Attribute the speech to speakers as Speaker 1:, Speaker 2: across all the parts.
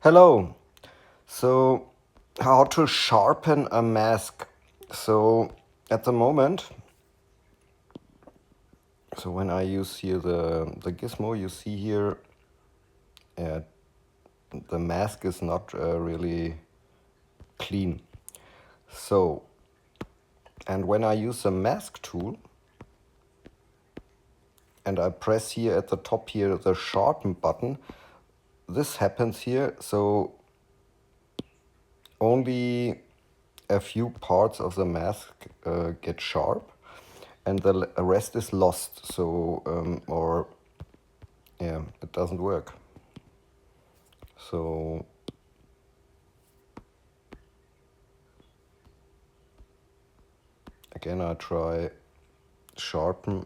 Speaker 1: Hello. So, how to sharpen a mask? So, at the moment, when I use here the gizmo, you see here, uh, the mask is not really clean. So, and when I use the mask tool, and I press here at the top here the sharpen button, this happens here. So only a few parts of the mask get sharp, and the rest is lost. So or yeah, it doesn't work. So again, I try sharpen.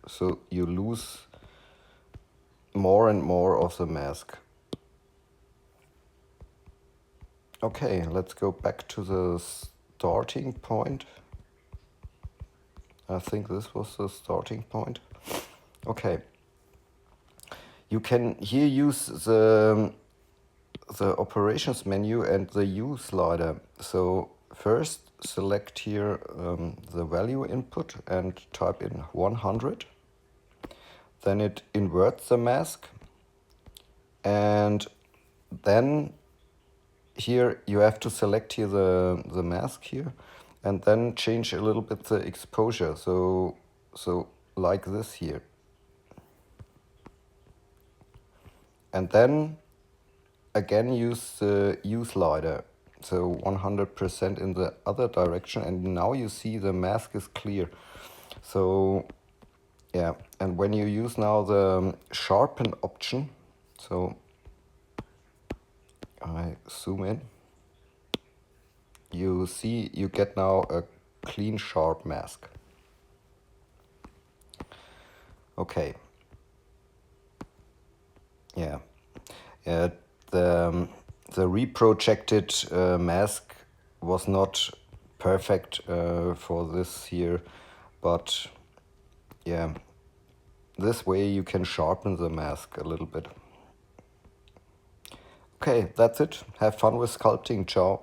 Speaker 1: So you lose more and more of the mask. Okay, let's go back to the starting point. I think this was the starting point. Okay. You can here use the operations menu and the U slider. So first select here the value input and type in 100. Then it inverts the mask, and then here you have to select here the mask here, and then change a little bit the exposure. So like this here, and then again use the U slider, so 100% in the other direction, and now you see the mask is clear. So yeah, and when you use now the sharpen option, so I zoom in, you see you get now a clean sharp mask. Okay. Yeah. The reprojected mask was not perfect for this here, but yeah, this way you can sharpen the mask a little bit. Okay, that's it. Have fun with sculpting. Ciao.